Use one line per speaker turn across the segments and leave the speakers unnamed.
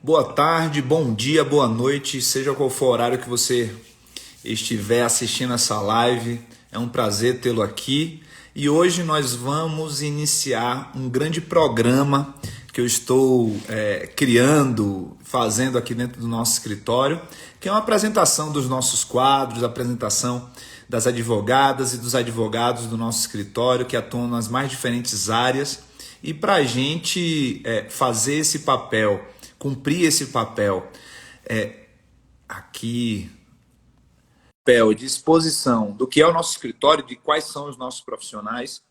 Boa tarde, bom dia, boa noite, seja qual for o horário que você estiver assistindo essa live. É um prazer tê-lo aqui e hoje nós vamos iniciar um grande programa que eu estou criando, fazendo aqui dentro do nosso escritório, que é uma apresentação dos nossos quadros, apresentação das advogadas e dos advogados do nosso escritório que atuam nas mais diferentes áreas. E para a gente fazer esse papel, cumprir esse papel aqui, papel de exposição do que é o nosso escritório, de quais são os nossos profissionais,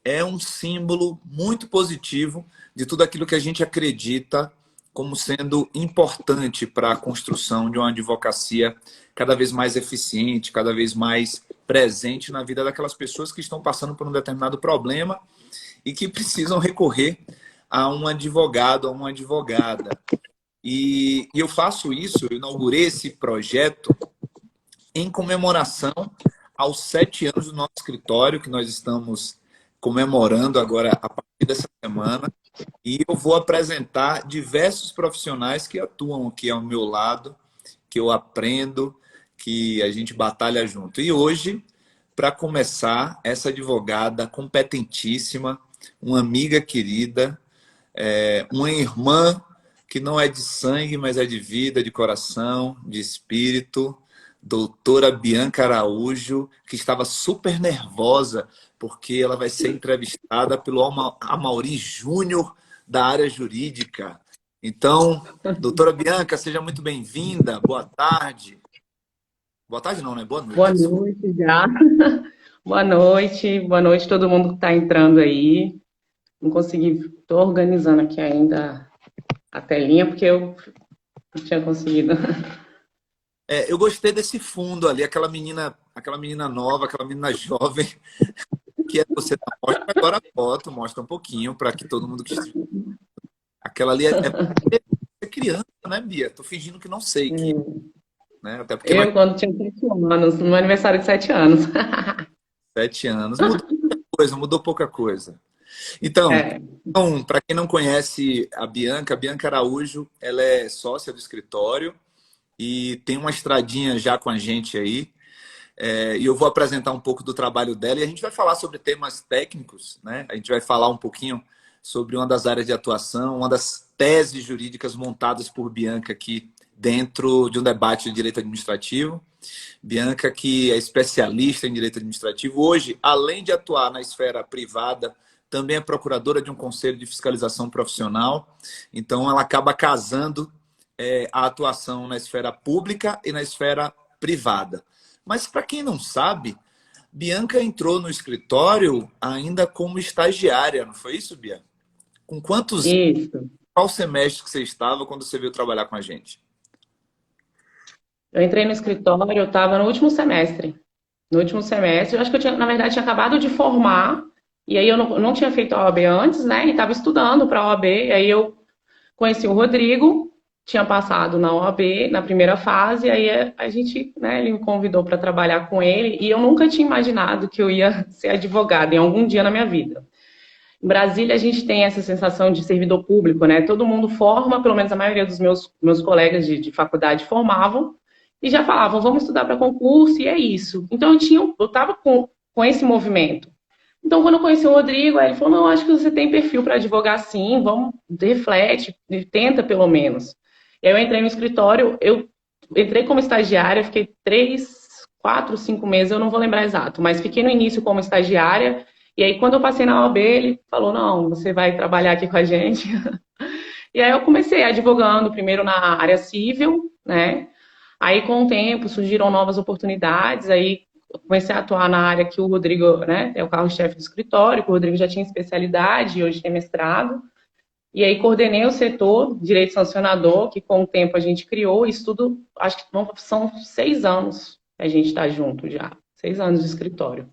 é um símbolo muito positivo de tudo aquilo que a gente acredita como sendo importante para a construção de uma advocacia cada vez mais eficiente, cada vez mais presente na vida daquelas pessoas que estão passando por um determinado problema e que precisam recorrer a um advogado, a uma advogada. E eu faço isso, eu inaugurei esse projeto em comemoração aos 7 anos do nosso escritório, que nós estamos comemorando agora a partir dessa semana. E eu vou apresentar diversos profissionais que atuam aqui ao meu lado, que eu aprendo, que a gente batalha junto. E hoje, para começar, essa advogada competentíssima, uma amiga querida, uma irmã que não é de sangue, mas é de vida, de coração, de espírito, doutora Bianca Araújo, que estava super nervosa, porque ela vai ser entrevistada pelo Amaury Júnior, da área jurídica. Então, doutora Bianca, seja muito bem-vinda, boa tarde. Boa tarde não, né? Boa
Boa
noite, desculpa.
noite já. Boa noite todo mundo que está entrando aí. Não consegui, estou organizando aqui ainda a telinha porque eu não tinha conseguido.
Eu gostei desse fundo ali, aquela menina nova, aquela menina jovem, que é você tá, mostra agora a foto, mostra um pouquinho para que todo mundo que aquela ali é criança, né, Bia? Tô fingindo que não sei que, né? Até porque nós
Eu, quando tinha 7 anos, no meu aniversário de 7 anos.
7 anos mudou pouca coisa. Então,
É,
para quem não conhece a Bianca Araújo, ela é sócia do escritório e tem uma estradinha já com a gente aí. E eu vou apresentar um pouco do trabalho dela e a gente vai falar sobre temas técnicos, né? A gente vai falar um pouquinho sobre uma das áreas de atuação, uma das teses jurídicas montadas por Bianca aqui dentro de um debate de direito administrativo. Bianca, que é especialista em direito administrativo, hoje, além de atuar na esfera privada, também é procuradora de um conselho de fiscalização profissional. Então, ela acaba casando a atuação na esfera pública e na esfera privada. Mas, para quem não sabe, Bianca entrou no escritório ainda como estagiária, não foi isso, Bia? Com quantos,
isso.
qual semestre que você estava quando você veio trabalhar com a gente?
Eu entrei no escritório, eu estava no último semestre. No último semestre, eu acho que eu tinha, na verdade, tinha acabado de formar, e aí eu não tinha feito a OAB antes, né? E estava estudando para a OAB, e aí eu conheci o Rodrigo, tinha passado na OAB, na primeira fase, aí a gente, né, ele me convidou para trabalhar com ele, e eu nunca tinha imaginado que eu ia ser advogada em algum dia na minha vida. Em Brasília, a gente tem essa sensação de servidor público, né? Todo mundo forma, pelo menos a maioria dos meus colegas de faculdade formavam, e já falavam, vamos estudar para concurso, e é isso. Então, eu estava com esse movimento. Então, quando eu conheci o Rodrigo, aí ele falou, não, acho que você tem perfil para advogar sim, vamos, reflete, tenta pelo menos. E aí eu entrei no escritório, eu entrei como estagiária, fiquei 3, 4, 5 meses, eu não vou lembrar exato, mas fiquei no início como estagiária, e aí quando eu passei na OAB, ele falou, não, você vai trabalhar aqui com a gente. E aí eu comecei advogando, primeiro na área civil, né? Aí com o tempo surgiram novas oportunidades, aí eu comecei a atuar na área que o Rodrigo, né, é o carro-chefe do escritório, que o Rodrigo já tinha especialidade e hoje tem mestrado. E aí coordenei o setor direito sancionador, que com o tempo a gente criou, isso tudo, acho que são 6 anos que a gente está junto já, 6 anos de escritório.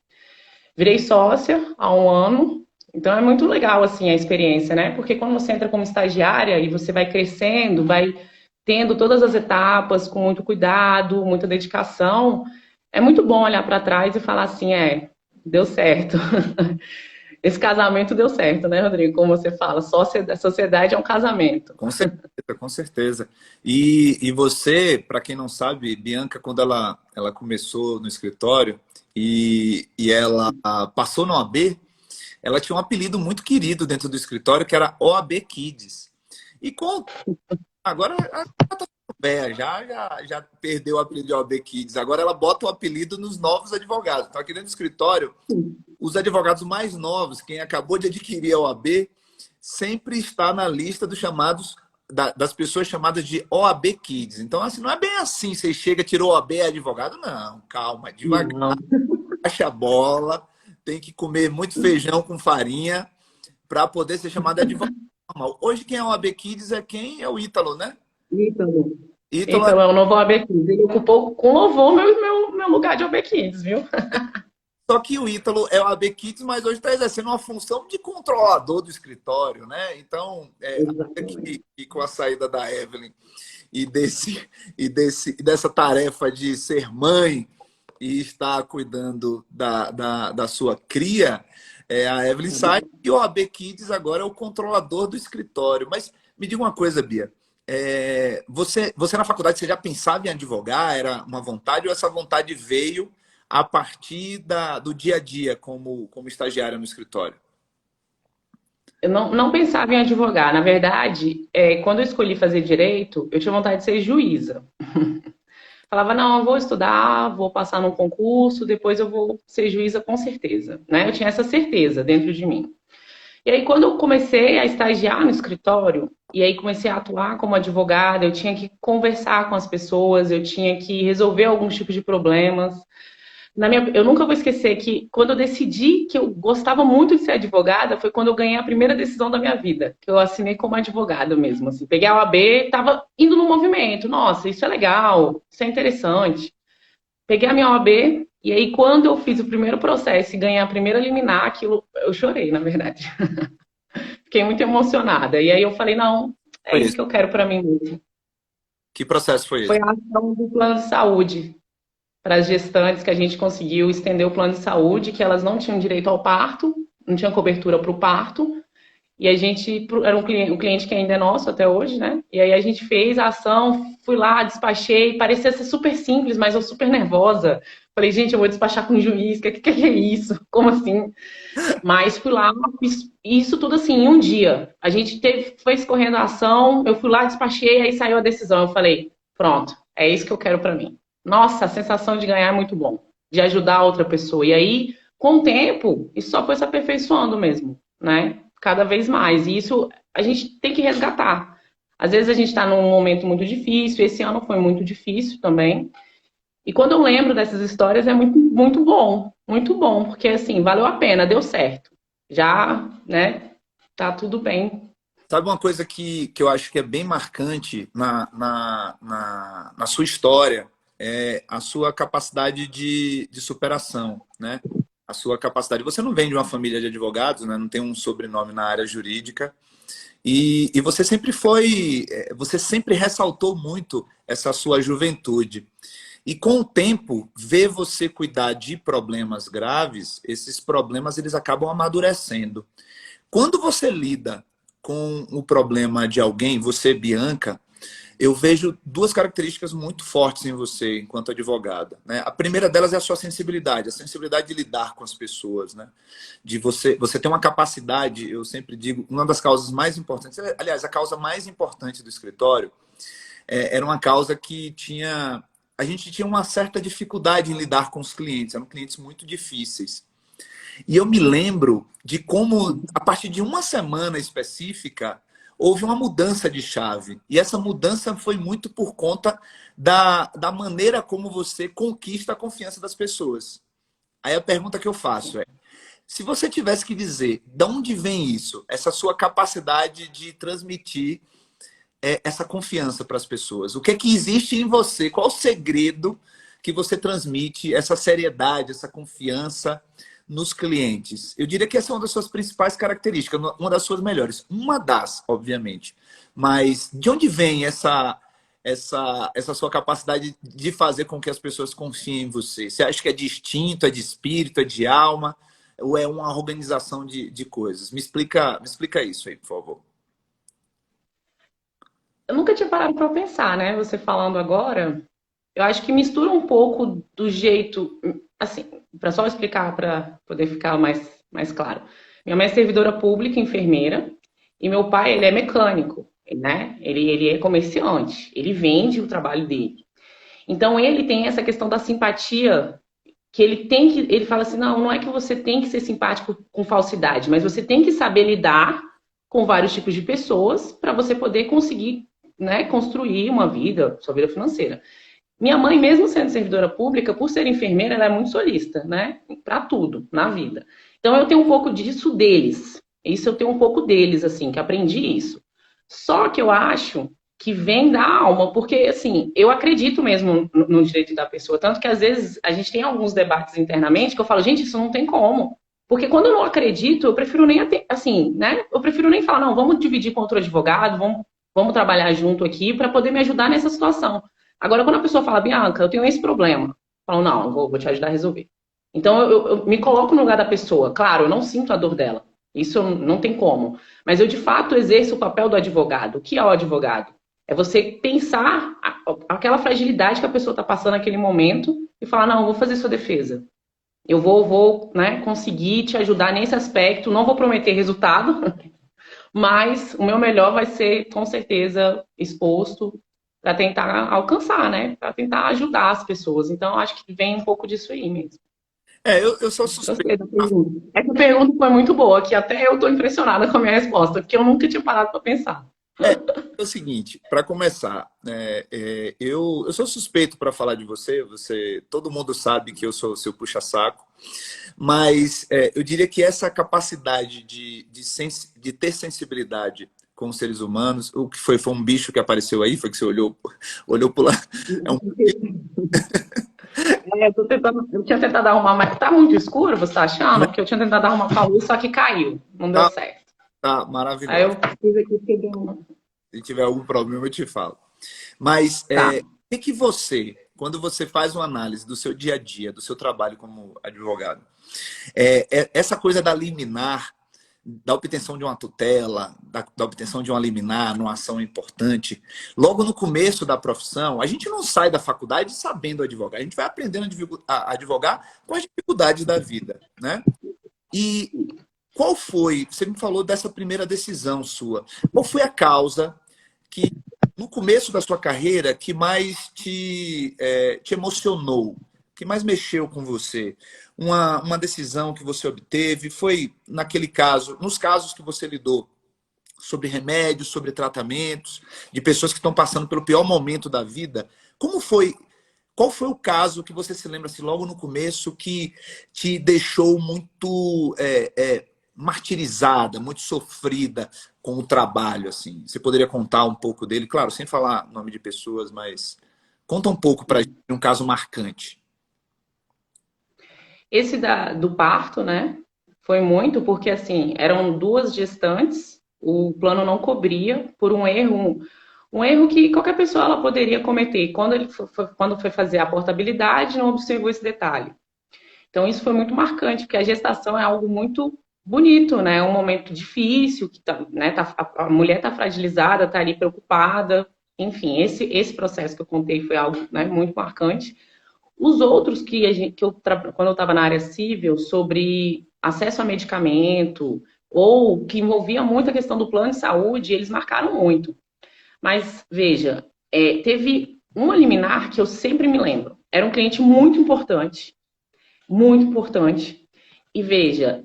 Virei sócia há um ano, então é muito legal assim a experiência, né? Porque quando você entra como estagiária e você vai crescendo, vai tendo todas as etapas com muito cuidado, muita dedicação, é muito bom olhar para trás e falar assim, deu certo. esse casamento deu certo, né, Rodrigo? Como você fala, a sociedade é um casamento.
Com certeza, com certeza. E você, para quem não sabe, Bianca, quando ela começou no escritório e ela passou na OAB, ela tinha um apelido muito querido dentro do escritório, que era OAB Kids. E com agora ela tá velha, já perdeu o apelido de OAB Kids. Agora ela bota o apelido nos novos advogados. Então, aqui dentro do escritório, os advogados mais novos, quem acabou de adquirir a OAB, sempre está na lista dos chamados, das pessoas chamadas de OAB Kids. Então, assim, não é bem assim, você chega, tirou OAB, é advogado. Não, calma, devagar,
Não.
baixa a bola, tem que comer muito feijão com farinha para poder ser chamado de advogado normal. Hoje, quem é OAB Kids é quem? É o Ítalo, né?
Ítalo.
Ítalo
Ítalo é o novo OAB Kids. Ele ocupou com louvor meu lugar de OAB Kids, viu?
Só que o Ítalo é o AB Kids, mas hoje está exercendo uma função de controlador do escritório, né? Então, aqui com a saída da Evelyn e dessa tarefa de ser mãe e estar cuidando da sua cria, a Evelyn sai e o AB Kids agora é o controlador do escritório. Mas me diga uma coisa, Bia. Você na faculdade, você já pensava em advogar? Era uma vontade ou essa vontade veio a partir do dia a dia como estagiária no escritório?
Eu não pensava em advogar. Na verdade, quando eu escolhi fazer direito, eu tinha vontade de ser juíza. Falava, não, eu vou estudar, vou passar num concurso, depois eu vou ser juíza com certeza, né? Eu tinha essa certeza dentro de mim. E aí, quando eu comecei a estagiar no escritório, e aí comecei a atuar como advogada, eu tinha que conversar com as pessoas, eu tinha que resolver alguns tipos de problemas. Eu nunca vou esquecer que quando eu decidi que eu gostava muito de ser advogada, foi quando eu ganhei a primeira decisão da minha vida, que eu assinei como advogada mesmo. Assim, peguei a OAB, estava indo no movimento. Nossa, isso é legal, isso é interessante. Peguei a minha OAB, e aí quando eu fiz o primeiro processo e ganhei a primeira liminar, aquilo, eu chorei, na verdade. Fiquei muito emocionada. E aí eu falei, não, é
Foi
isso
esse.
que eu quero para mim mesmo.
Que processo foi
Foi
esse?
a ação do plano de saúde para as gestantes que a gente conseguiu estender o plano de saúde, que elas não tinham direito ao parto, não tinham cobertura para o parto, e a gente, era um cliente que ainda é nosso até hoje, né? E aí a gente fez a ação, fui lá, despachei, parecia ser super simples, mas eu super nervosa. Falei, gente, eu vou despachar com o juiz, que é isso? Como assim? Mas fui lá, fiz isso tudo assim, em um dia. A gente foi escorrendo a ação, eu fui lá, despachei, aí saiu a decisão. Eu falei, pronto, é isso que eu quero para mim. Nossa, a sensação de ganhar é muito bom, de ajudar a outra pessoa. E aí, com o tempo, isso só foi se aperfeiçoando mesmo, né? Cada vez mais. E isso a gente tem que resgatar. Às vezes a gente está num momento muito difícil, esse ano foi muito difícil também. E quando eu lembro dessas histórias é muito, muito bom, porque assim, valeu a pena, deu certo. Já, né, tá tudo bem.
Sabe uma coisa que eu acho que é bem marcante na sua história? É a sua capacidade de superação, né? A sua capacidade. Você não vem de uma família de advogados, né? Não tem um sobrenome na área jurídica. E você sempre você sempre ressaltou muito essa sua juventude. E com o tempo, ver você cuidar de problemas graves, esses problemas eles acabam amadurecendo. Quando você lida com o problema de alguém, você, Bianca, eu vejo duas características muito fortes em você enquanto advogada, né? A primeira delas é a sua sensibilidade, a sensibilidade de lidar com as pessoas, né? De você ter uma capacidade, eu sempre digo, uma das causas mais importantes, aliás, a causa mais importante do escritório era uma causa que a gente tinha uma certa dificuldade em lidar com os clientes, eram clientes muito difíceis. E eu me lembro de como, a partir de uma semana específica, houve uma mudança de chave. E essa mudança foi muito por conta da maneira como você conquista a confiança das pessoas. Aí a pergunta que eu faço é, se você tivesse que dizer de onde vem isso, essa sua capacidade de transmitir essa confiança para as pessoas, o que é que existe em você? Qual o segredo que você transmite essa seriedade, essa confiança nos clientes? Eu diria que essa é uma das suas principais características, uma das suas melhores. Uma das, obviamente. Mas de onde vem essa sua capacidade de fazer com que as pessoas confiem em você? Você acha que é de instinto, é de espírito, é de alma? ou é uma organização de coisas? Me explica isso aí, por favor.
Eu nunca tinha parado para pensar, né? Você falando agora, eu acho que mistura um pouco do jeito, assim, para só explicar para poder ficar mais claro. Minha mãe é servidora pública, enfermeira, e meu pai, ele é mecânico, né? Ele é comerciante, ele vende o trabalho dele. Então ele tem essa questão da simpatia que ele fala assim, não é que você tem que ser simpático com falsidade, mas você tem que saber lidar com vários tipos de pessoas para você poder conseguir, né, construir uma vida, sua vida financeira. Minha mãe, mesmo sendo servidora pública, por ser enfermeira, ela é muito solista, né, para tudo na vida. Então eu tenho um pouco disso deles. Isso eu tenho um pouco deles, assim, que aprendi isso. Só que eu acho que vem da alma, porque, assim, eu acredito mesmo no direito da pessoa, tanto que às vezes a gente tem alguns debates internamente que eu falo, gente, isso não tem como. Porque quando eu não acredito, eu prefiro nem, assim, né, eu prefiro nem falar, não, vamos dividir com outro advogado, vamos trabalhar junto aqui para poder me ajudar nessa situação. Agora, quando a pessoa fala, Bianca, eu tenho esse problema, eu falo, não, eu vou te ajudar a resolver. Então, eu me coloco no lugar da pessoa. Claro, eu não sinto a dor dela. Isso não tem como. Mas eu, de fato, exerço o papel do advogado. O que é o advogado? É você pensar aquela fragilidade que a pessoa está passando naquele momento e falar, não, eu vou fazer sua defesa. Eu vou, né, conseguir te ajudar nesse aspecto. Não vou prometer resultado, mas o meu melhor vai ser, com certeza, exposto para tentar alcançar, né? Para tentar ajudar as pessoas. Então, acho que vem um pouco disso aí mesmo.
Eu sou suspeito.
Gostei da pergunta. Essa pergunta foi muito boa, que até eu estou impressionada com a minha resposta, porque eu nunca tinha parado para pensar.
É o seguinte, para começar, eu sou suspeito para falar de você, todo mundo sabe que eu sou seu puxa-saco, mas eu diria que essa capacidade de ter sensibilidade com os seres humanos, o que foi um bicho que apareceu aí, foi que você olhou por lá. É um...
Eu tinha tentado arrumar, mas tá muito escuro, você tá achando? Porque eu tinha tentado arrumar com a luz, só que caiu, não deu
Tá,
certo.
tá
Aí eu
maravilhoso.
fiz aqui, peguei uma.
Se tiver algum problema, eu te falo. Mas
Tá.
o que você, quando você faz uma análise do seu dia a dia, do seu trabalho como advogado, essa coisa da liminar, da obtenção de uma tutela, da obtenção de uma liminar numa ação importante, logo no começo da profissão, a gente não sai da faculdade sabendo advogar, a gente vai aprendendo a advogar com as dificuldades da vida, né? E qual foi, você me falou dessa primeira decisão sua, qual foi a causa que, no começo da sua carreira, que mais te emocionou, que mais mexeu com você? Uma decisão que você obteve, foi naquele caso, nos casos que você lidou, sobre remédios, sobre tratamentos, de pessoas que estão passando pelo pior momento da vida. Como foi? Qual foi o caso que você se lembra assim, logo no começo que te deixou muito martirizada, muito sofrida com o trabalho, assim? Você poderia contar um pouco dele? Claro, sem falar nome de pessoas, mas conta um pouco para a gente um caso marcante.
Esse do parto, né? Foi muito porque, assim, eram duas gestantes, o plano não cobria por um erro que qualquer pessoa ela poderia cometer. Quando foi fazer a portabilidade, não observou esse detalhe. Então, isso foi muito marcante, porque a gestação é algo muito bonito, né? É um momento difícil, que né, a mulher está fragilizada, está ali preocupada. Enfim, esse processo que eu contei foi algo, né, muito marcante. Os outros quando eu estava na área civil, sobre acesso a medicamento, ou que envolvia muito a questão do plano de saúde, eles marcaram muito. Mas, veja, teve uma liminar que eu sempre me lembro. Era um cliente muito importante, muito importante. E veja,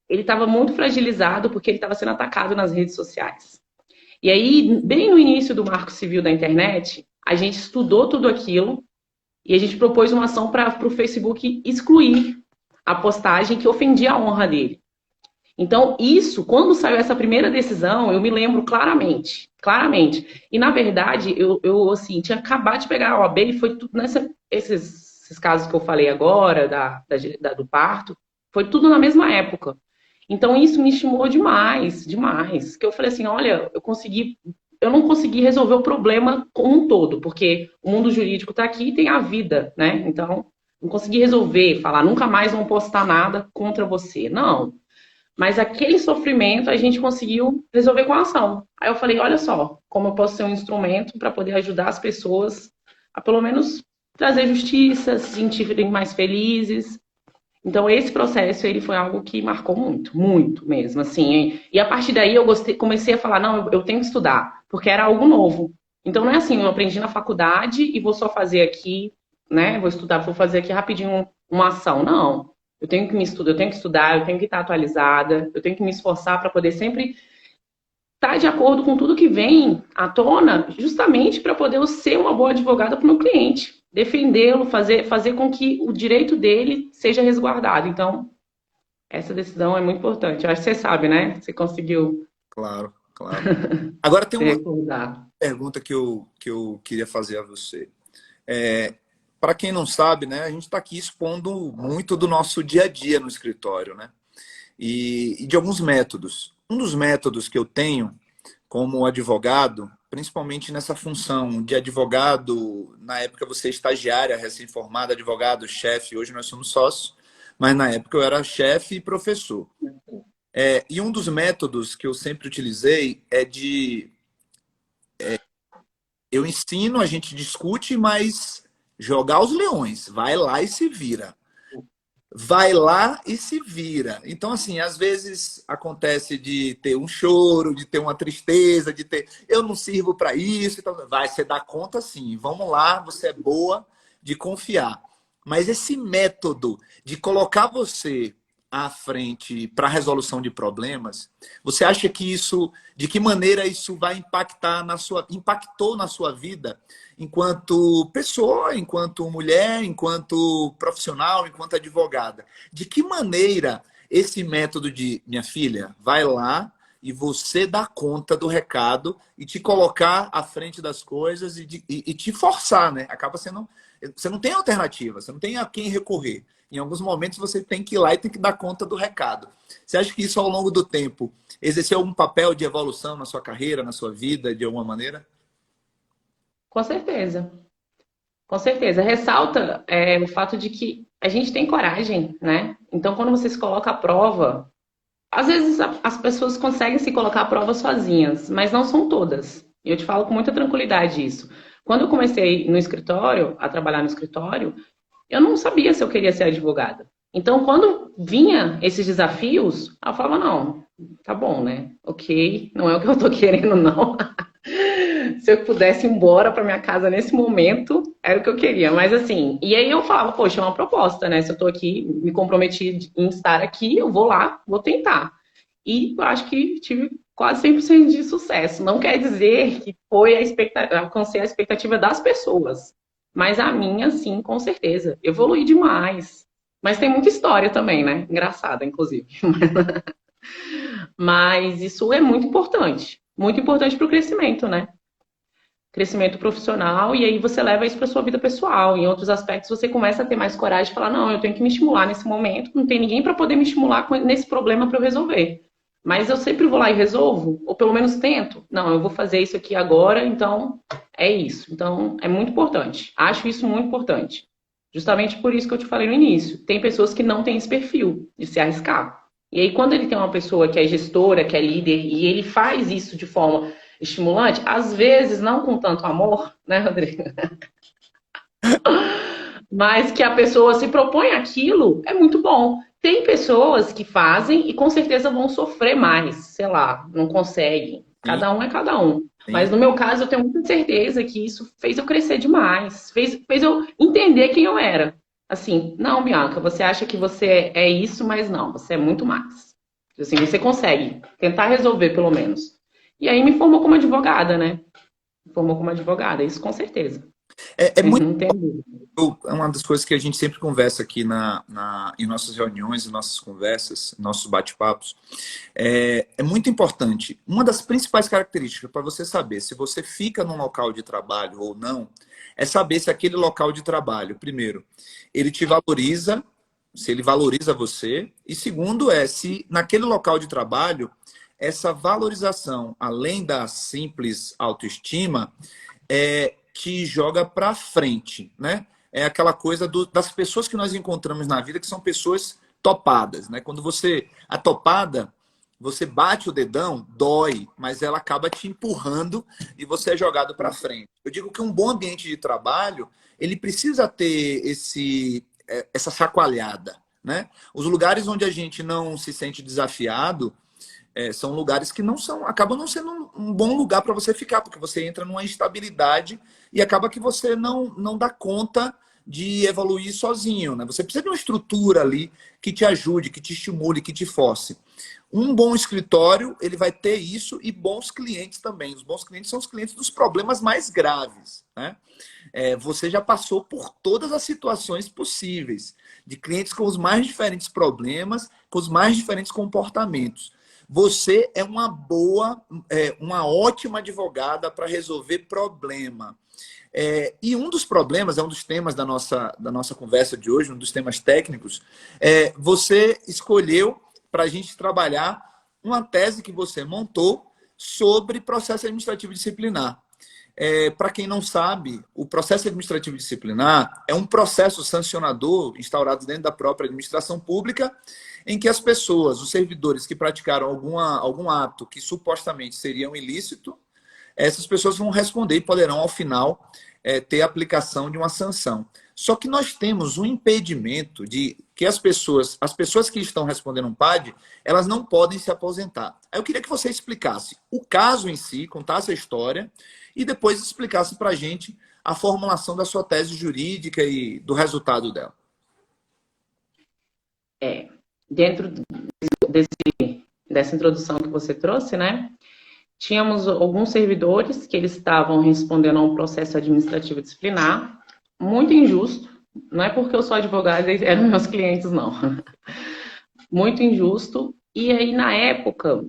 ele estava muito fragilizado porque ele estava sendo atacado nas redes sociais. E aí, bem no início do Marco Civil da internet, a gente estudou tudo aquilo e a gente propôs uma ação para o Facebook excluir a postagem que ofendia a honra dele. Então, isso, quando saiu essa primeira decisão, eu me lembro claramente, claramente. E, na verdade, eu assim, tinha acabado de pegar a OAB e foi tudo esses casos que eu falei agora, do parto, foi tudo na mesma época. Então, isso me estimulou demais, demais. Que eu falei assim, olha, eu não consegui resolver o problema como um todo, porque o mundo jurídico está aqui e tem a vida, né? Então, não consegui resolver, falar, nunca mais vão postar nada contra você. Não. Mas aquele sofrimento a gente conseguiu resolver com a ação. Aí eu falei, olha só, como eu posso ser um instrumento para poder ajudar as pessoas a pelo menos trazer justiça, se sentirem mais felizes. Então esse processo ele foi algo que marcou muito, muito mesmo, assim. E a partir daí eu comecei a falar, não, eu tenho que estudar, porque era algo novo. Então não é assim, eu aprendi na faculdade e vou só fazer aqui, né? Vou estudar, vou fazer aqui rapidinho uma ação. Não. Eu tenho que me estudar, eu tenho que estudar, eu tenho que estar atualizada, eu tenho que me esforçar para poder sempre estar de acordo com tudo que vem à tona, justamente para poder eu ser uma boa advogada para o meu cliente, defendê-lo, fazer com que o direito dele seja resguardado. Então, essa decisão é muito importante. Eu acho que você sabe, né? Você conseguiu
Claro, claro. Agora tem
se
uma
recordar.
pergunta que eu queria fazer a você. Para quem não sabe, né, a gente está aqui expondo muito do nosso dia a dia no escritório, né? E de alguns métodos. Um dos métodos que eu tenho como advogado, principalmente nessa função de advogado, na época você é estagiária, recém-formada, advogado, chefe, hoje nós somos sócios, mas na época eu era chefe e professor. E um dos métodos que eu sempre utilizei é de... Eu ensino, a gente discute, mas jogar os leões. Vai lá e se vira. Vai lá e se vira. Então, assim, às vezes acontece de ter um choro, de ter uma tristeza, de ter... Eu não sirvo para isso. Então, vai, você dá conta sim. Vamos lá, você é boa de confiar. Mas esse método de colocar você à frente para a resolução de problemas, você acha que isso, de que maneira isso vai impactar impactou na sua vida enquanto pessoa, enquanto mulher, enquanto profissional, enquanto advogada? De que maneira esse método de, minha filha, vai lá e você dá conta do recado e te colocar à frente das coisas e te forçar, né? Acaba sendo... Você não tem alternativa, você não tem a quem recorrer. Em alguns momentos você tem que ir lá e tem que dar conta do recado. Você acha que isso ao longo do tempo exerceu algum papel de evolução na sua carreira, na sua vida, de alguma maneira?
Com certeza. Com certeza. Ressalta o fato de que a gente tem coragem, né? Então, quando você se coloca à prova, às vezes as pessoas conseguem se colocar à prova sozinhas, mas não são todas. E eu te falo com muita tranquilidade isso. Quando eu comecei no escritório, a trabalhar no escritório, eu não sabia se eu queria ser advogada. Então, quando vinha esses desafios, eu falava, não, tá bom, né? Ok, não é o que eu tô querendo, não. Se eu pudesse ir embora para minha casa nesse momento, era o que eu queria. Mas assim, e aí eu falava, poxa, é uma proposta, né? Se eu tô aqui, me comprometi em estar aqui, eu vou lá, vou tentar. E eu acho que tive quase 100% de sucesso. Não quer dizer que foi alcancei a expectativa das pessoas. Mas a minha, sim, com certeza. Evolui demais. Mas tem muita história também, né? Engraçada, inclusive. Mas isso é muito importante. Muito importante para o crescimento, né? Crescimento profissional, e aí você leva isso para sua vida pessoal. Em outros aspectos, você começa a ter mais coragem de falar, não, eu tenho que me estimular nesse momento, não tem ninguém para poder me estimular nesse problema para eu resolver. Mas eu sempre vou lá e resolvo, ou pelo menos tento. Não, eu vou fazer isso aqui agora, então é isso. Então é muito importante. Acho isso muito importante. Justamente por isso que eu te falei no início. Tem pessoas que não têm esse perfil de se arriscar. E aí, quando ele tem uma pessoa que é gestora, que é líder, e ele faz isso de forma estimulante, às vezes não com tanto amor, né, Rodrigo? Mas que a pessoa se propõe aquilo, é muito bom. Tem pessoas que fazem e com certeza vão sofrer mais, sei lá, não conseguem.
Sim,
Cada um é cada um.
sim.
Mas no meu caso, eu tenho muita certeza que isso fez eu crescer demais, fez eu entender quem eu era. Assim, não, Bianca, você acha que você é isso, mas não, você é muito mais. Assim, você consegue tentar resolver, pelo menos. E aí me formou como advogada, né? Me formou como advogada, isso com certeza.
É muito...
Uhum, tem dúvida.
É uma das coisas que a gente sempre conversa aqui em nossas reuniões, em nossas conversas, nossos bate-papos. É muito importante. Uma das principais características para você saber se você fica num local de trabalho ou não, é saber se aquele local de trabalho, primeiro, ele te valoriza, se ele valoriza você, e segundo se naquele local de trabalho, essa valorização, além da simples autoestima, te joga para frente, né? é aquela coisa das pessoas que nós encontramos na vida, que são pessoas topadas, né? Quando a topada, você bate o dedão, dói, mas ela acaba te empurrando e você é jogado para frente. Eu digo que um bom ambiente de trabalho, ele precisa ter essa chacoalhada, né? Os lugares onde a gente não se sente desafiado, são lugares que acabam não sendo um bom lugar para você ficar, porque você entra numa instabilidade e acaba que você não dá conta de evoluir sozinho, né? Você precisa de uma estrutura ali que te ajude, que te estimule, que te force. Um bom escritório, ele vai ter isso, e bons clientes também. Os bons clientes são os clientes dos problemas mais graves, né? Você já passou por todas as situações possíveis, de clientes com os mais diferentes problemas, com os mais diferentes comportamentos. Você é uma ótima advogada para resolver problema. E um dos problemas, um dos temas da nossa conversa de hoje, um dos temas técnicos, você escolheu para a gente trabalhar uma tese que você montou sobre processo administrativo disciplinar. Para quem não sabe, o processo administrativo disciplinar é um processo sancionador instaurado dentro da própria administração pública, em que as pessoas, os servidores que praticaram algum ato que supostamente seria um ilícito, essas pessoas vão responder e poderão, ao final, ter a aplicação de uma sanção. Só que nós temos um impedimento de que as pessoas que estão respondendo um PAD, elas não podem se aposentar. Aí eu queria que você explicasse o caso em si, contasse a história, e depois explicasse para a gente a formulação da sua tese jurídica e do resultado dela.
Dentro dessa introdução que você trouxe, né? Tínhamos alguns servidores que eles estavam respondendo a um processo administrativo disciplinar, muito injusto. Não é porque eu sou advogada e eram meus clientes, não. Muito injusto. E aí, na época,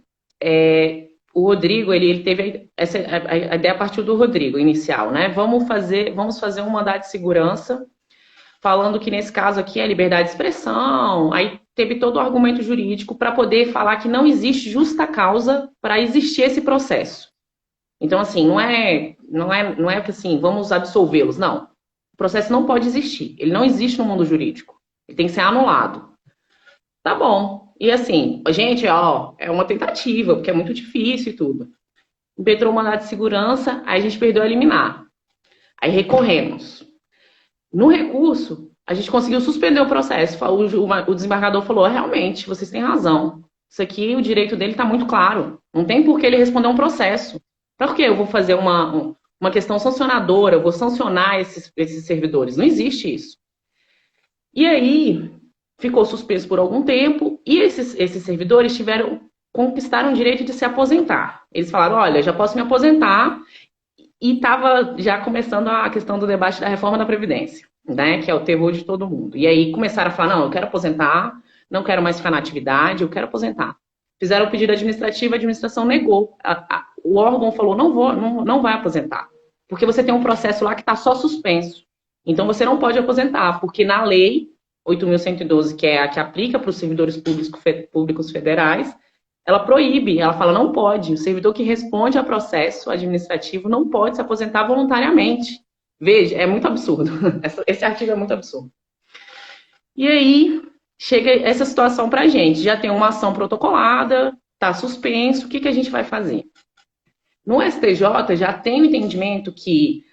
o Rodrigo, ele teve a ideia a partir do Rodrigo, inicial, né? Vamos fazer um mandado de segurança, falando que nesse caso aqui é liberdade de expressão. Aí teve todo o argumento jurídico para poder falar que não existe justa causa para existir esse processo. Então, assim, não é que assim, vamos absolvê-los, não. O processo não pode existir. Ele não existe no mundo jurídico. Ele tem que ser anulado. Tá bom. E assim, gente, é uma tentativa, porque é muito difícil e tudo. Impetrou o mandado de segurança, aí a gente perdeu a liminar. Aí recorremos. No recurso, a gente conseguiu suspender o processo. O desembargador falou, realmente, vocês têm razão. Isso aqui, o direito dele está muito claro. Não tem por que ele responder um processo. Por que eu vou fazer uma questão sancionadora, eu vou sancionar esses servidores? Não existe isso. E aí, ficou suspenso por algum tempo, e esses servidores conquistaram o direito de se aposentar. Eles falaram, olha, já posso me aposentar, e estava já começando a questão do debate da reforma da Previdência, né, que é o terror de todo mundo. E aí começaram a falar, não, eu quero aposentar, não quero mais ficar na atividade, eu quero aposentar. Fizeram o pedido administrativo, a administração negou. O órgão falou, não vai aposentar, porque você tem um processo lá que está só suspenso. Então você não pode aposentar, porque na lei 8.112, que é a que aplica para os servidores públicos federais, ela proíbe, ela fala, não pode. O servidor que responde a processo administrativo não pode se aposentar voluntariamente. Veja, é muito absurdo. Esse artigo é muito absurdo. E aí, chega essa situação para a gente. Já tem uma ação protocolada, está suspenso, o que a gente vai fazer? No STJ, já tem o entendimento que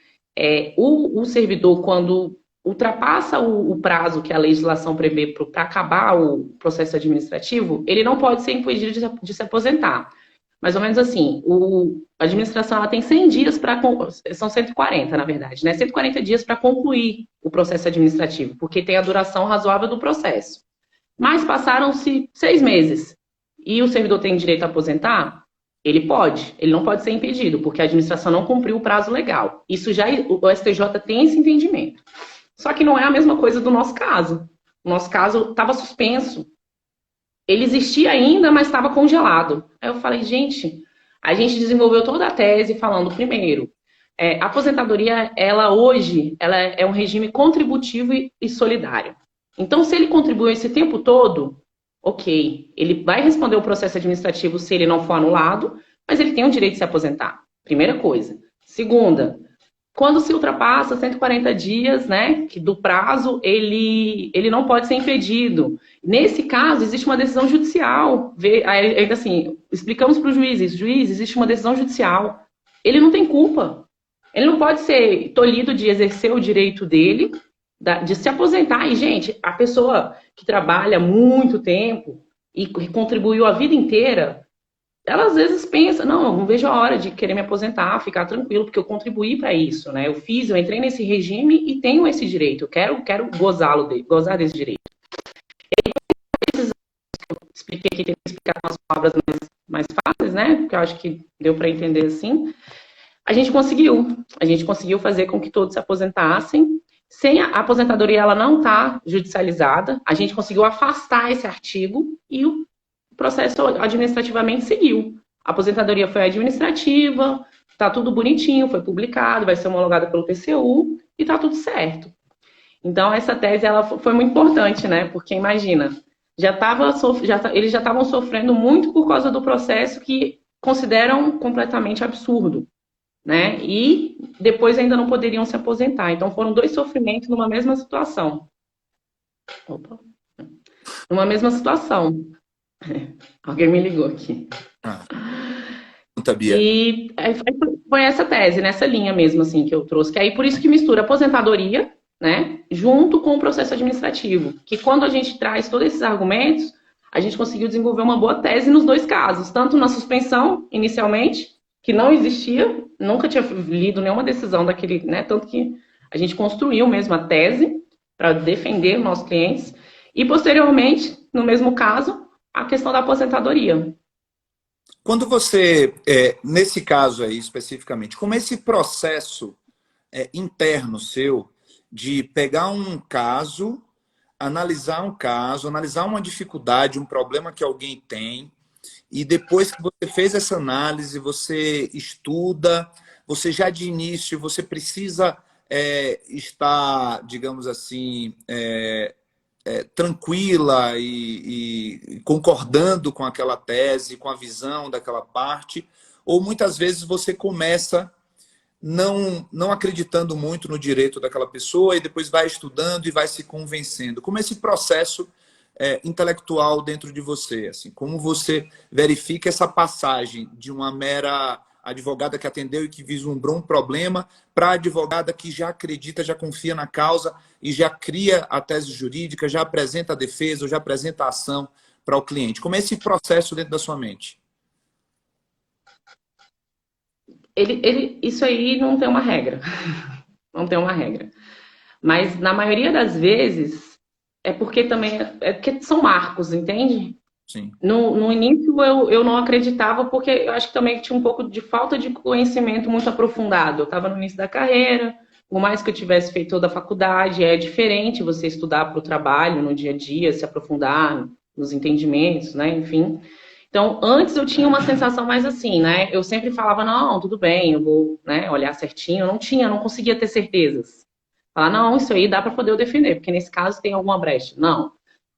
o servidor, quando ultrapassa o prazo que a legislação prevê para acabar o processo administrativo, ele não pode ser impedido de se aposentar. Mais ou menos assim, a administração ela tem 100 dias são 140, na verdade, né? 140 dias para concluir o processo administrativo, porque tem a duração razoável do processo. Mas passaram-se 6 meses e o servidor tem direito a aposentar? Ele não pode ser impedido, porque a administração não cumpriu o prazo legal. Isso já, o STJ tem esse entendimento. Só que não é a mesma coisa do nosso caso. O nosso caso estava suspenso. Ele existia ainda, mas estava congelado. Aí eu falei, gente, a gente desenvolveu toda a tese falando, primeiro, a aposentadoria, hoje, ela é um regime contributivo e solidário. Então, se ele contribuiu esse tempo todo, ok, ele vai responder o processo administrativo se ele não for anulado, mas ele tem o direito de se aposentar. Primeira coisa. Segunda, quando se ultrapassa 140 dias, né, que do prazo, ele não pode ser impedido. Nesse caso, existe uma decisão judicial. Aí, assim, explicamos para o juiz, existe uma decisão judicial. Ele não tem culpa. Ele não pode ser tolhido de exercer o direito dele, de se aposentar. E, gente, a pessoa que trabalha muito tempo e contribuiu a vida inteira, ela às vezes pensa, não, eu não vejo a hora de querer me aposentar, ficar tranquilo, porque eu contribuí para isso, né? Eu entrei nesse regime e tenho esse direito. Eu quero gozar desse direito. Expliquei aqui, tem que explicar com as palavras mais fáceis, né? Porque eu acho que deu para entender assim. A gente conseguiu fazer com que todos se aposentassem. Sem a aposentadoria, ela não está judicializada. A gente conseguiu afastar esse artigo e o processo administrativamente seguiu. A aposentadoria foi administrativa, está tudo bonitinho, foi publicado, vai ser homologado pelo TCU e está tudo certo. Então, essa tese ela foi muito importante, né? Porque imagina, eles já estavam sofrendo muito por causa do processo que consideram completamente absurdo, né? E depois ainda não poderiam se aposentar. Então, foram dois sofrimentos numa mesma situação. Numa mesma situação. Alguém me ligou aqui.
Bia.
E foi essa tese, nessa linha mesmo, assim, que eu trouxe. Que aí, por isso que mistura aposentadoria, né, junto com o processo administrativo. Que quando a gente traz todos esses argumentos, a gente conseguiu desenvolver uma boa tese nos dois casos. Tanto na suspensão, inicialmente, que não existia, nunca tinha lido nenhuma decisão daquele, né, tanto que a gente construiu mesmo a tese para defender os nossos clientes. E, posteriormente, no mesmo caso, a questão da aposentadoria.
Quando você, nesse caso aí especificamente, como esse processo interno seu de pegar um caso, analisar uma dificuldade, um problema que alguém tem, e depois que você fez essa análise, você estuda, você já de início, você precisa estar, digamos assim, tranquila e concordando com aquela tese, com a visão daquela parte, ou muitas vezes você começa não acreditando muito no direito daquela pessoa e depois vai estudando e vai se convencendo. Como esse processo intelectual dentro de você, assim, como você verifica essa passagem de uma mera advogada que atendeu e que vislumbrou um problema para a advogada que já acredita, já confia na causa e já cria a tese jurídica, já apresenta a defesa, ou já apresenta a ação para o cliente. Como é esse processo dentro da sua mente?
Isso aí não tem uma regra. Não tem uma regra. Mas na maioria das vezes é porque também porque são marcos, entende?
Sim.
No início eu não acreditava porque eu acho que também tinha um pouco de falta de conhecimento muito aprofundado. Eu estava no início da carreira, por mais que eu tivesse feito toda a faculdade, é diferente você estudar para o trabalho no dia a dia, se aprofundar nos entendimentos, né? Enfim. Então, antes eu tinha uma sensação mais assim, né? Eu sempre falava, não, tudo bem, eu vou, né, olhar certinho. Eu não conseguia ter certezas. Falar, não, isso aí dá para poder eu defender, porque nesse caso tem alguma brecha. Não.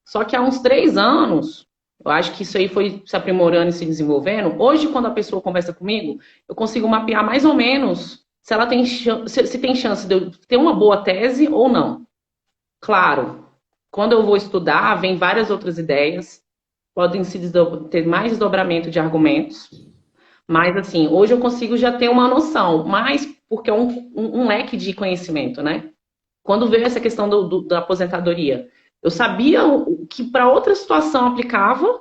Só que há uns 3 anos, eu acho que isso aí foi se aprimorando e se desenvolvendo. Hoje, quando a pessoa conversa comigo, eu consigo mapear mais ou menos se ela tem se tem chance de eu ter uma boa tese ou não. Claro, quando eu vou estudar, vem várias outras ideias, podem ter mais desdobramento de argumentos, mas assim, hoje eu consigo já ter uma noção, mas porque é um leque de conhecimento, né? Quando veio essa questão da aposentadoria, eu sabia que para outra situação aplicava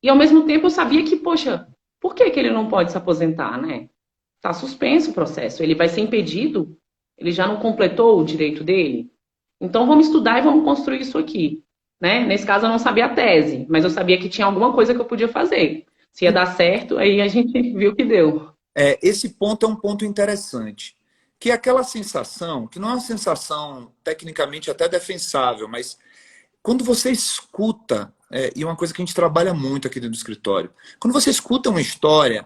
e ao mesmo tempo eu sabia que, poxa, por que ele não pode se aposentar, né? Está suspenso o processo, ele vai ser impedido, ele já não completou o direito dele. Então vamos estudar e vamos construir isso aqui, né? Nesse caso eu não sabia a tese, mas eu sabia que tinha alguma coisa que eu podia fazer. Se ia dar certo, aí a gente viu que deu.
Esse ponto é um ponto interessante. Que é aquela sensação, que não é uma sensação tecnicamente até defensável, mas quando você escuta, e uma coisa que a gente trabalha muito aqui dentro do escritório, quando você escuta uma história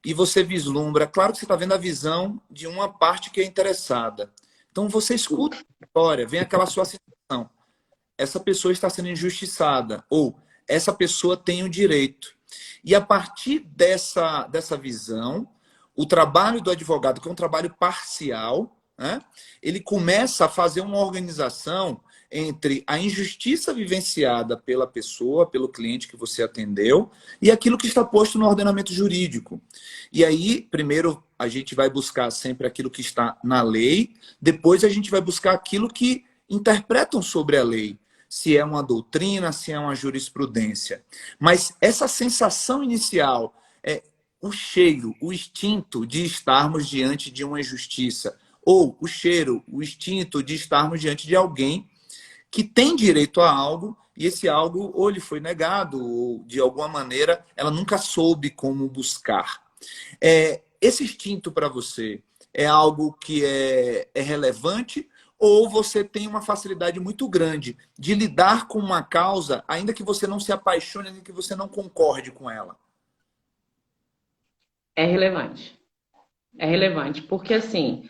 e você vislumbra, claro que você está vendo a visão de uma parte que é interessada. Então você escuta a história, vem aquela sua sensação. Essa pessoa está sendo injustiçada, ou essa pessoa tem o direito. E a partir dessa visão, o trabalho do advogado, que é um trabalho parcial, né, ele começa a fazer uma organização entre a injustiça vivenciada pela pessoa, pelo cliente que você atendeu, e aquilo que está posto no ordenamento jurídico. E aí, primeiro, a gente vai buscar sempre aquilo que está na lei, depois a gente vai buscar aquilo que interpretam sobre a lei, se é uma doutrina, se é uma jurisprudência. Mas essa sensação inicial, o cheiro, o instinto de estarmos diante de uma injustiça, ou o cheiro, o instinto de estarmos diante de alguém que tem direito a algo e esse algo ou lhe foi negado, ou de alguma maneira ela nunca soube como buscar. Esse instinto para você é algo que é relevante ou você tem uma facilidade muito grande de lidar com uma causa, ainda que você não se apaixone, ainda que você não concorde com ela?
É relevante. É relevante, porque assim,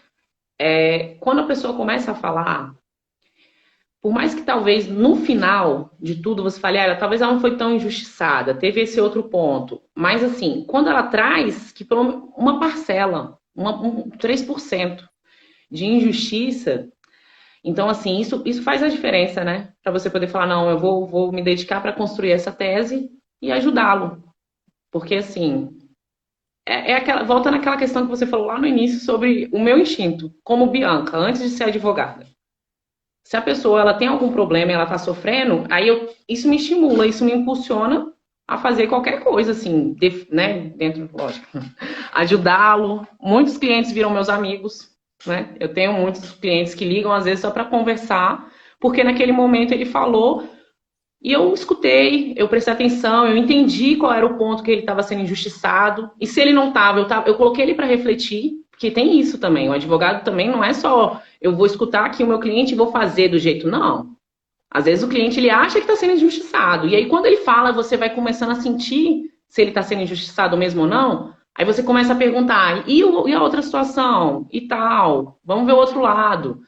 quando a pessoa começa a falar, por mais que talvez no final de tudo você fale, talvez ela não foi tão injustiçada, teve esse outro ponto. Mas assim, quando ela traz que por uma parcela, 3% de injustiça, então assim, isso faz a diferença, né? Para você poder falar, não, eu vou me dedicar para construir essa tese e ajudá-lo. Porque assim, volta naquela questão que você falou lá no início sobre o meu instinto, como Bianca, antes de ser advogada. Se a pessoa ela tem algum problema e ela está sofrendo, aí isso me estimula, isso me impulsiona a fazer qualquer coisa, assim, né? Dentro, lógico, ajudá-lo. Muitos clientes viram meus amigos, né? Eu tenho muitos clientes que ligam, às vezes, só para conversar, porque naquele momento ele falou e eu escutei, eu prestei atenção, eu entendi qual era o ponto que ele estava sendo injustiçado. E se ele não estava, eu coloquei ele para refletir, porque tem isso também. O advogado também não é só eu vou escutar aqui o meu cliente e vou fazer do jeito. Não. Às vezes o cliente ele acha que está sendo injustiçado. E aí quando ele fala, você vai começando a sentir se ele está sendo injustiçado mesmo ou não. Aí você começa a perguntar, e a outra situação? E tal? Vamos ver o outro lado.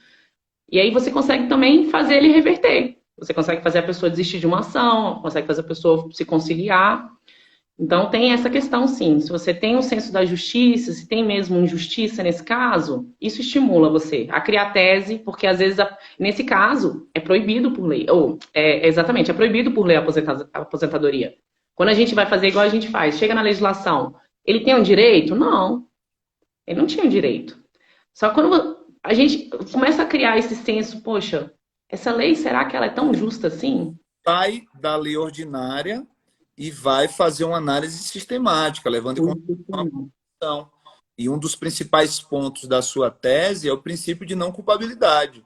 E aí você consegue também fazer ele reverter. Você consegue fazer a pessoa desistir de uma ação, consegue fazer a pessoa se conciliar. Então tem essa questão, sim. Se você tem um senso da justiça, se tem mesmo injustiça nesse caso, isso estimula você a criar tese, porque às vezes, nesse caso, é proibido por lei. Ou, exatamente, é proibido por lei a aposentadoria. Quando a gente vai fazer igual a gente faz, chega na legislação, ele tem um direito? Não. Ele não tinha um direito. Só que quando a gente começa a criar esse senso, poxa, essa lei, será que ela é tão justa assim?
Sai da lei ordinária e vai fazer uma análise sistemática, levando em conta uma posição. E um dos principais pontos da sua tese é o princípio de não culpabilidade.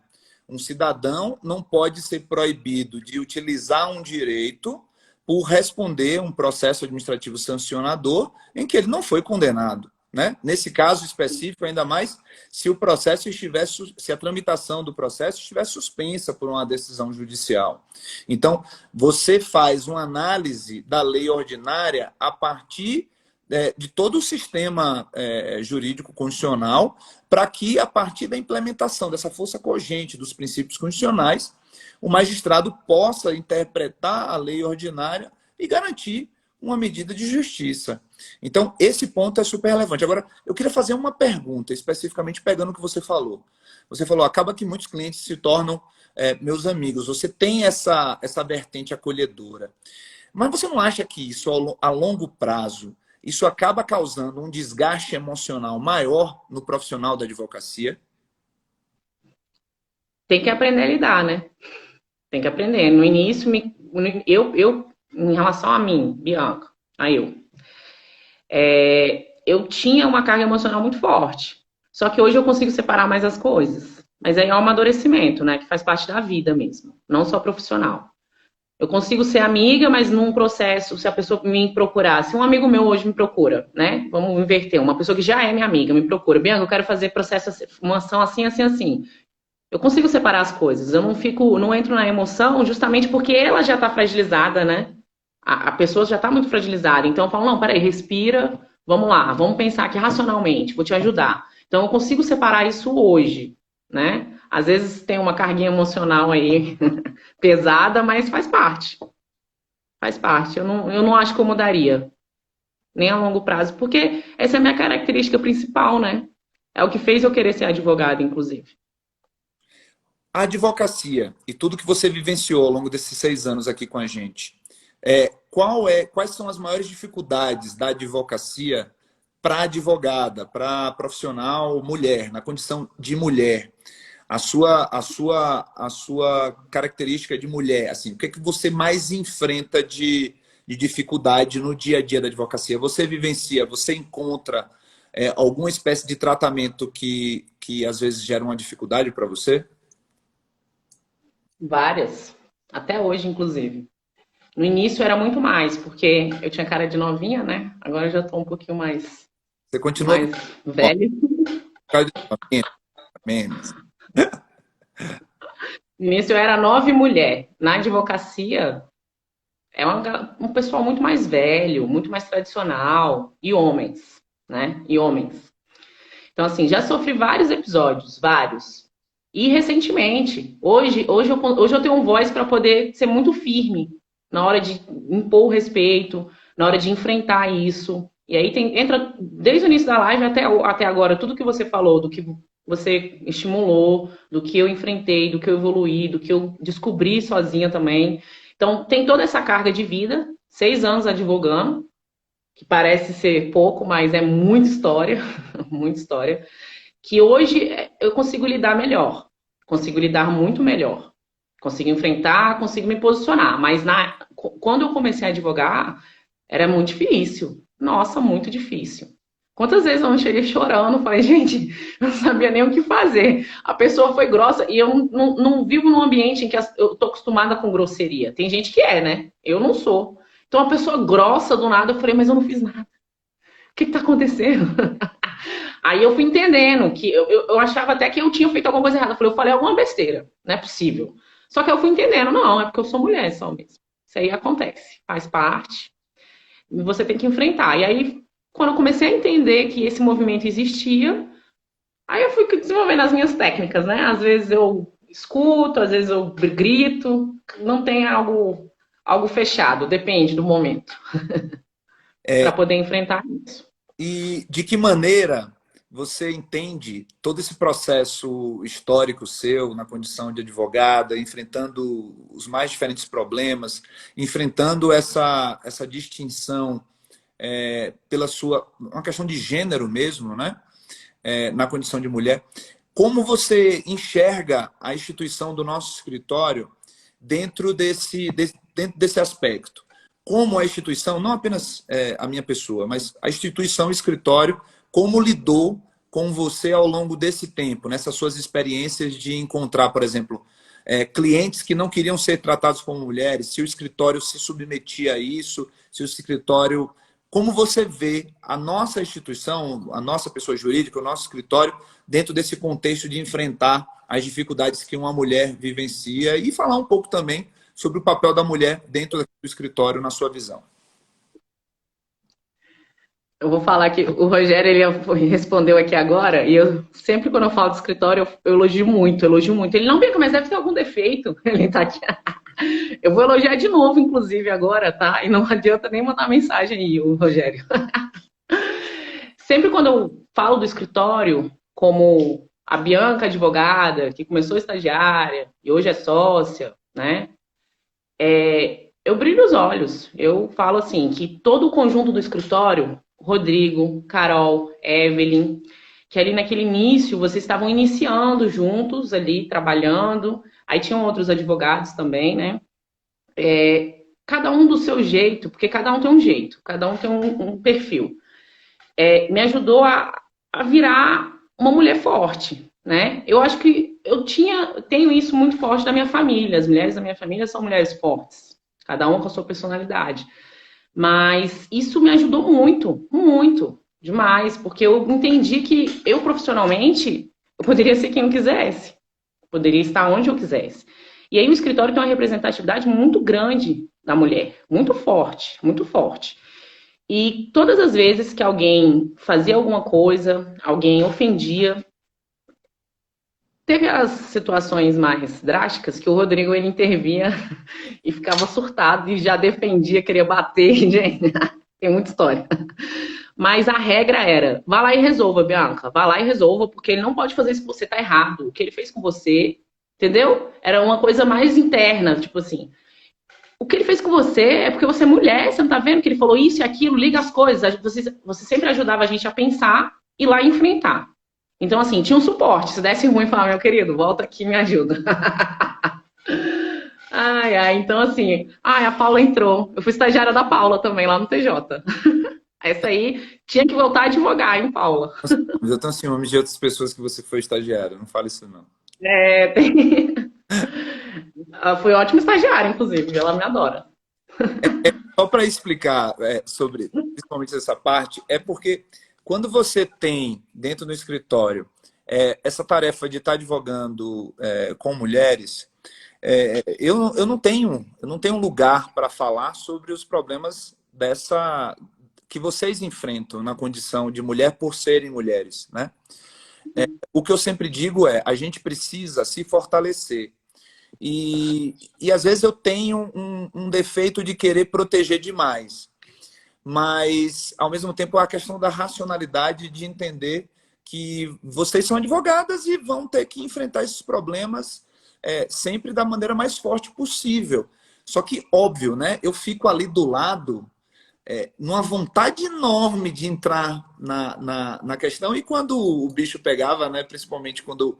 Um cidadão não pode ser proibido de utilizar um direito por responder um processo administrativo sancionador em que ele não foi condenado. Né? Nesse caso específico, ainda mais se o processo estivesse, se a tramitação do processo estiver suspensa por uma decisão judicial. Então, você faz uma análise da lei ordinária a partir de todo o sistema jurídico constitucional, para que, a partir da implementação dessa força cogente dos princípios constitucionais, o magistrado possa interpretar a lei ordinária e garantir uma medida de justiça. Então, esse ponto é super relevante. Agora, eu queria fazer uma pergunta, especificamente pegando o que você falou. Você falou, acaba que muitos clientes se tornam meus amigos. Você tem essa vertente acolhedora. Mas você não acha que isso, a longo prazo, isso acaba causando um desgaste emocional maior no profissional da advocacia?
Tem que aprender a lidar, né? Tem que aprender. No início, em relação a mim, Bianca, eu tinha uma carga emocional muito forte. Só que hoje eu consigo separar mais as coisas. Mas aí é um amadurecimento, né? Que faz parte da vida mesmo, não só profissional. Eu consigo ser amiga, mas num processo, se a pessoa me procurar, se um amigo meu hoje me procura, né? Vamos inverter, uma pessoa que já é minha amiga me procura, Bianca, eu quero fazer processo, uma ação assim, assim, assim. Eu consigo separar as coisas, eu não entro na emoção justamente porque ela já está fragilizada, né? A pessoa já está muito fragilizada. Então eu falo, não, peraí, respira, vamos lá, vamos pensar aqui racionalmente, vou te ajudar. Então eu consigo separar isso hoje, né? Às vezes tem uma carguinha emocional aí pesada, mas faz parte. Faz parte. Eu não acho que eu mudaria. nem a longo prazo, porque essa é a minha característica principal, né? É o que fez eu querer ser advogada, inclusive.
A advocacia e tudo que você vivenciou ao longo desses 6 anos aqui com a gente, quais são as maiores dificuldades da advocacia para advogada, para profissional mulher, na condição de mulher? A sua característica de mulher, assim, o que é que você mais enfrenta de dificuldade no dia a dia da advocacia? Você vivencia, você encontra alguma espécie de tratamento que às vezes gera uma dificuldade para você?
Várias. Até hoje, inclusive. No início era muito mais, porque eu tinha cara de novinha, né? Agora eu já tô um pouquinho
Você continua
mais velha.
menos.
No início eu era nova e mulher. Na advocacia, é um pessoal muito mais velho, muito mais tradicional. E homens, né? E homens. Então, assim, já sofri vários episódios, vários. E recentemente, hoje eu tenho um voz para poder ser muito firme na hora de impor o respeito, na hora de enfrentar isso. E aí entra desde o início da live até agora, tudo que você falou, do que você estimulou, do que eu enfrentei, do que eu evoluí, do que eu descobri sozinha também. Então, tem toda essa carga de vida, 6 anos advogando, que parece ser pouco, mas é muita história, muita história, que hoje eu consigo lidar melhor, consigo lidar muito melhor, consigo enfrentar, consigo me posicionar, mas quando eu comecei a advogar, era muito difícil, nossa, muito difícil. Quantas vezes eu não cheguei chorando, falei, gente, eu não sabia nem o que fazer. A pessoa foi grossa e eu não vivo num ambiente em que eu tô acostumada com grosseria. Tem gente que é, né? Eu não sou. Então, a pessoa grossa do nada, eu falei, mas eu não fiz nada. O que tá acontecendo? Aí eu fui entendendo que eu achava até que eu tinha feito alguma coisa errada. Eu falei alguma besteira, não é possível. Só que eu fui entendendo, não, é porque eu sou mulher só mesmo. Isso aí acontece, faz parte. E você tem que enfrentar. E aí, quando eu comecei a entender que esse movimento existia, aí eu fui desenvolvendo as minhas técnicas, né? Às vezes eu escuto, às vezes eu grito, não tem algo fechado, depende do momento, para poder enfrentar isso.
E de que maneira você entende todo esse processo histórico seu na condição de advogada, enfrentando os mais diferentes problemas, enfrentando essa distinção pela uma questão de gênero mesmo, né? Na condição de mulher. Como você enxerga a instituição do nosso escritório dentro desse aspecto? Como a instituição, não apenas a minha pessoa, mas a instituição, o escritório, como lidou com você ao longo desse tempo, nessas suas experiências de encontrar, por exemplo, clientes que não queriam ser tratados como mulheres, se o escritório se submetia a isso, se o escritório... Como você vê a nossa instituição, a nossa pessoa jurídica, o nosso escritório, dentro desse contexto de enfrentar as dificuldades que uma mulher vivencia e falar um pouco também sobre o papel da mulher dentro do escritório, na sua visão?
Eu vou falar que o Rogério ele respondeu aqui agora, e eu sempre quando eu falo do escritório, eu elogio muito, elogio muito. Ele não brinca, mas deve ter algum defeito. Ele tá aqui. Eu vou elogiar de novo, inclusive, agora, tá? E não adianta nem mandar mensagem aí, o Rogério. Sempre quando eu falo do escritório, como a Bianca advogada, que começou estagiária e hoje é sócia, né? Eu brilho os olhos. Eu falo assim, que todo o conjunto do escritório, Rodrigo, Carol, Evelyn, que ali naquele início vocês estavam iniciando juntos ali, trabalhando. Aí tinham outros advogados também, né? Cada um do seu jeito, porque cada um tem um jeito, cada um tem um perfil. Me ajudou a virar uma mulher forte, né? Eu acho que tenho isso muito forte da minha família. As mulheres da minha família são mulheres fortes, cada uma com a sua personalidade. Mas isso me ajudou muito, muito, demais, porque eu entendi que eu profissionalmente eu poderia ser quem eu quisesse, poderia estar onde eu quisesse. E aí o escritório tem uma representatividade muito grande da mulher, muito forte, muito forte. E todas as vezes que alguém fazia alguma coisa, alguém ofendia, teve as situações mais drásticas que o Rodrigo ele intervinha e ficava surtado e já defendia, queria bater, gente. Tem muita história. Mas a regra era, vá lá e resolva, Bianca. Vá lá e resolva, porque ele não pode fazer isso com você, tá errado. O que ele fez com você, entendeu? Era uma coisa mais interna, tipo assim. O que ele fez com você é porque você é mulher, você não tá vendo que ele falou isso e aquilo, liga as coisas. Você sempre ajudava a gente a pensar e lá enfrentar. Então, assim, tinha um suporte. Se desse ruim, falava, meu querido, volta aqui e me ajuda. Ai, ai, então assim, ai, a Paula entrou. Eu fui estagiária da Paula também, lá no TJ. Essa aí tinha que voltar a advogar, hein, Paula?
Mas eu tenho ciúmes de outras pessoas que você foi estagiária. Não fale isso, não.
É, tem... Ela foi ótima estagiária, inclusive, ela me adora.
Só para explicar sobre, principalmente essa parte, é porque quando você tem dentro do escritório essa tarefa de estar advogando com mulheres, eu não tenho lugar para falar sobre os problemas que vocês enfrentam na condição de mulher por serem mulheres, né? O que eu sempre digo é, a gente precisa se fortalecer. E às vezes eu tenho um defeito de querer proteger demais. Mas, ao mesmo tempo, a questão da racionalidade de entender que vocês são advogadas e vão ter que enfrentar esses problemas sempre da maneira mais forte possível. Só que, óbvio, né? Eu fico ali do lado numa vontade enorme de entrar na questão. E quando o bicho pegava, né? Principalmente quando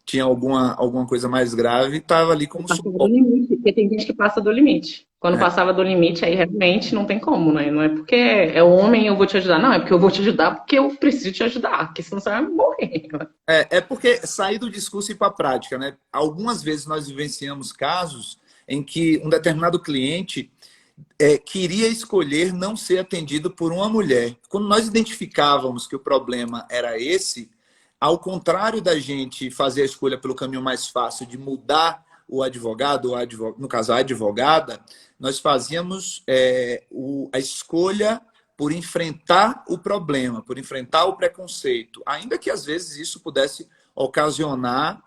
tinha alguma coisa mais grave, estava ali como
Passava do
suporte.
limite, porque tem gente que passa do limite. Quando
Né?
passava do limite, aí realmente não tem como, né? Não é porque é homem eu vou te ajudar, não, é porque eu vou te ajudar porque eu preciso te ajudar, porque senão você vai morrer.
É porque sair do discurso e ir para a prática, né? Algumas vezes nós vivenciamos casos em que um determinado cliente queria escolher não ser atendido por uma mulher. Quando nós identificávamos que o problema era esse, ao contrário da gente fazer a escolha pelo caminho mais fácil de mudar o advogado, no caso a advogada, nós fazíamos a escolha por enfrentar o problema, por enfrentar o preconceito, ainda que às vezes isso pudesse ocasionar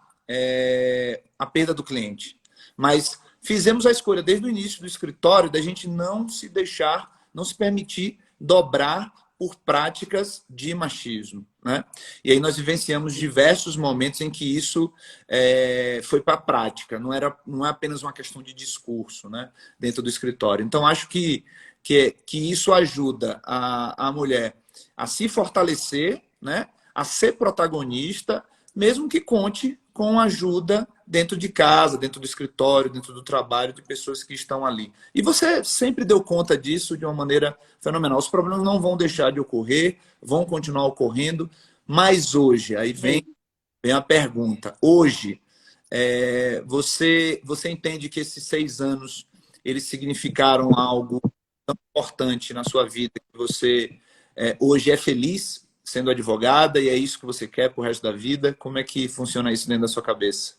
a perda do cliente. Mas fizemos a escolha desde o início do escritório da gente não se deixar, não se permitir dobrar por práticas de machismo. Né? E aí nós vivenciamos diversos momentos em que isso foi para a prática, não é apenas uma questão de discurso, né? Dentro do escritório. Então, acho que isso ajuda a mulher a se fortalecer, né? A ser protagonista, mesmo que conte com ajuda dentro de casa, dentro do escritório, dentro do trabalho, de pessoas que estão ali. E você sempre deu conta disso de uma maneira fenomenal. Os problemas não vão deixar de ocorrer, vão continuar ocorrendo, mas hoje, aí vem a pergunta, hoje, você entende que esses 6 anos, eles significaram algo tão importante na sua vida, que você hoje é feliz sendo advogada e é isso que você quer pro resto da vida? Como é que funciona isso dentro da sua cabeça?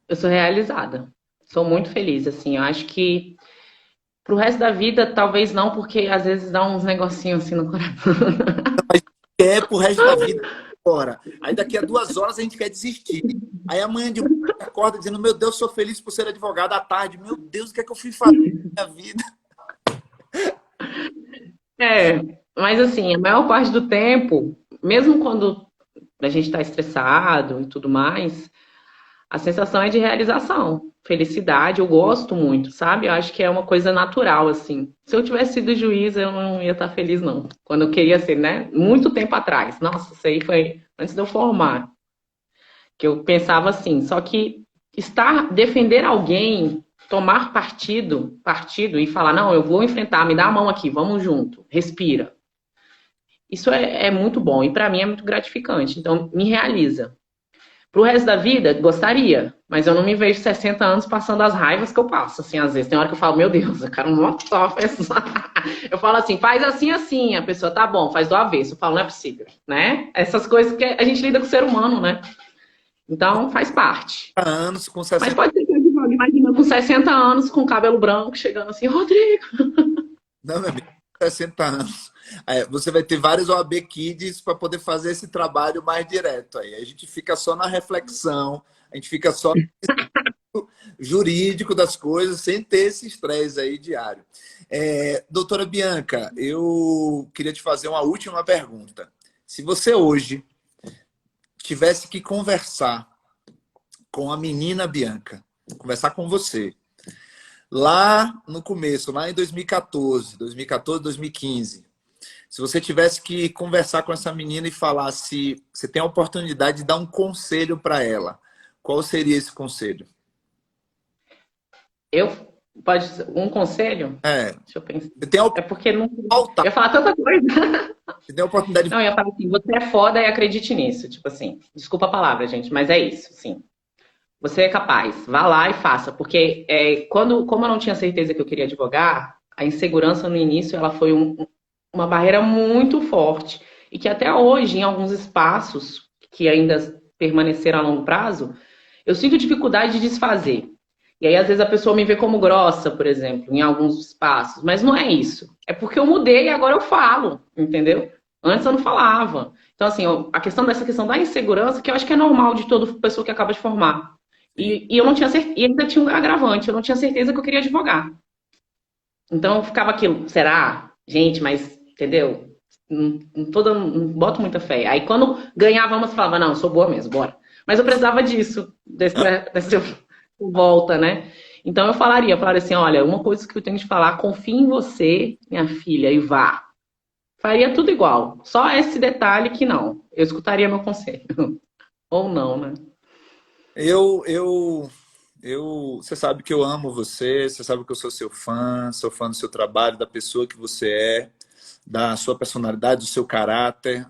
Eu sou realizada. Sou muito feliz, assim. Eu acho que pro resto da vida, talvez não, porque às vezes dá uns negocinhos assim no coração.
Pro resto da vida agora. Aí daqui a 2 horas a gente quer desistir. Aí amanhã de manhã acorda dizendo, meu Deus, sou feliz por ser advogada à tarde. Meu Deus, o que é que eu fui fazer na minha vida?
Mas assim, a maior parte do tempo, mesmo quando a gente está estressado e tudo mais, a sensação é de realização, felicidade. Eu gosto muito, sabe? Eu acho que é uma coisa natural, assim. Se eu tivesse sido juiz, eu não ia estar feliz, não. Quando eu queria ser, né? Muito tempo atrás. Nossa, isso aí foi antes de eu formar. Que eu pensava assim. Só que defender alguém, tomar partido e falar, não, eu vou enfrentar, me dá a mão aqui, vamos junto, respira. Isso é muito bom e para mim é muito gratificante. Então, me realiza. Pro resto da vida, gostaria, mas eu não me vejo 60 anos passando as raivas que eu passo. Assim, às vezes tem hora que eu falo, meu Deus, eu quero matar a pessoa. Eu falo assim, faz assim, assim. A pessoa, tá bom, faz do avesso. Eu falo, não é possível, né? Essas coisas que a gente lida com o ser humano, né? Então, faz parte.
Anos com
Mas
60.
pode ser que eu imagina com 60 anos, com cabelo branco, chegando assim, Rodrigo.
Não, meu amigo, 60 anos. Você vai ter vários OAB Kids para poder fazer esse trabalho mais direto. Aí a gente fica só na reflexão, a gente fica só no jurídico das coisas, sem ter esse estresse aí diário. Doutora Bianca, eu queria te fazer uma última pergunta. Se você hoje tivesse que conversar com a menina Bianca, conversar com você, lá no começo, lá em 2014, 2015, se você tivesse que conversar com essa menina e falar se você tem a oportunidade de dar um conselho para ela, qual seria esse conselho?
Eu, pode ser um conselho?
É,
Deixa eu pensar.
você tem a
É porque não.
oportunidade,
Eu ia falar tanta coisa.
você tem a oportunidade de...
Não, eu ia falar assim, você é foda e acredite nisso. Tipo assim, desculpa a palavra, gente, mas é isso, sim. Você é capaz, vá lá e faça. Porque como eu não tinha certeza que eu queria advogar, a insegurança no início ela foi uma barreira muito forte. E que até hoje, em alguns espaços que ainda permaneceram a longo prazo, eu sinto dificuldade de desfazer. E aí, às vezes, a pessoa me vê como grossa, por exemplo, em alguns espaços. Mas não é isso. É porque eu mudei e agora eu falo, entendeu? Antes eu não falava. Então, assim, a questão dessa questão da insegurança, que eu acho que é normal de toda pessoa que acaba de formar. E eu não tinha certeza, e ainda tinha um agravante, eu não tinha certeza que eu queria advogar. Então ficava aquilo, será? Gente, mas, entendeu? Não boto muita fé. Aí quando ganhava uma, você falava, não, eu sou boa mesmo, bora. Mas eu precisava disso, dessa volta, né? Então eu falaria assim, olha, uma coisa que eu tenho que te falar, confie em você, minha filha, e vá. Faria tudo igual. Só esse detalhe que não. Eu escutaria meu conselho. Ou não, né?
Você sabe que eu amo você, você sabe que eu sou fã do seu trabalho, da pessoa que você é, da sua personalidade, do seu caráter,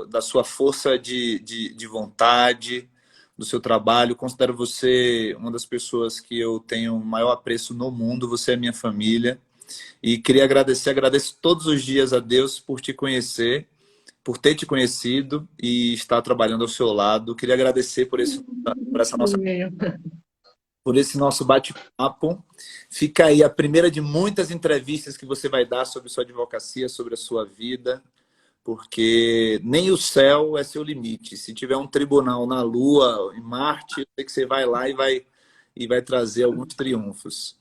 da sua força de vontade, do seu trabalho. Considero você uma das pessoas que eu tenho o maior apreço no mundo, você é minha família. E queria agradeço todos os dias a Deus por te conhecer, por ter te conhecido e estar trabalhando ao seu lado. Queria agradecer por essa nossa por esse nosso bate-papo. Fica aí a primeira de muitas entrevistas que você vai dar sobre sua advocacia, sobre a sua vida, porque nem o céu é seu limite. Se tiver um tribunal na Lua, em Marte, eu sei que você vai lá e vai trazer alguns triunfos.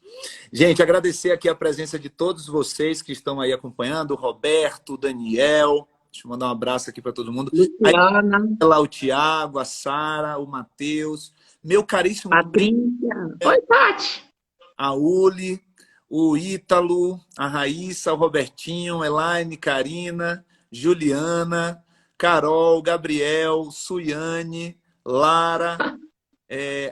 Gente, agradecer aqui a presença de todos vocês que estão aí acompanhando, o Roberto, o Daniel, deixa eu mandar um abraço aqui para todo mundo.
Luciana,
O Tiago, a Sara, o Matheus, meu caríssimo
Patrícia. Oi, Paty.
a Uli, o Ítalo, a Raíssa, o Robertinho, Elaine, Karina, Juliana, Carol, Gabriel, Suiane, Lara,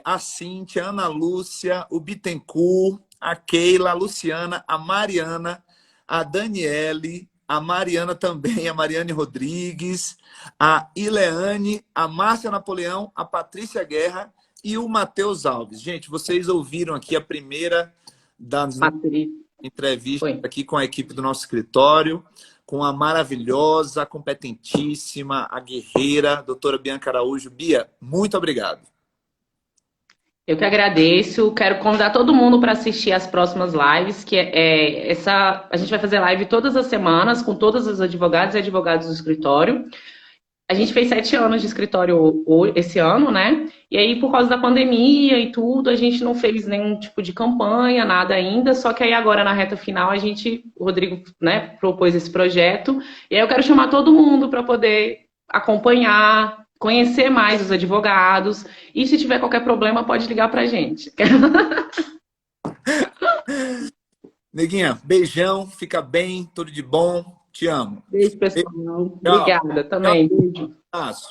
a Cíntia, a Ana Lúcia, o Bittencourt, a Keila, a Luciana, a Mariana, a Daniele, a Mariana também, a Mariane Rodrigues, a Ileane, a Márcia Napoleão, a Patrícia Guerra e o Matheus Alves. Gente, vocês ouviram aqui a primeira das entrevistas aqui com a equipe do nosso escritório, com a maravilhosa, competentíssima, a guerreira, doutora Bianca Araújo. Bia, muito obrigado.
Eu que agradeço. Quero convidar todo mundo para assistir as próximas lives, que a gente vai fazer live todas as semanas com todos os advogados e advogadas do escritório. A gente fez 7 anos de escritório esse ano, né? E aí, por causa da pandemia e tudo, a gente não fez nenhum tipo de campanha, nada ainda. Só que aí agora, na reta final, o Rodrigo, né, propôs esse projeto. E aí eu quero chamar todo mundo para poder acompanhar, conhecer mais os advogados. E se tiver qualquer problema, pode ligar pra gente.
Neguinha, beijão, fica bem, tudo de bom. Te amo.
Beijo, pessoal. Obrigada também. Beijo.
Abraço.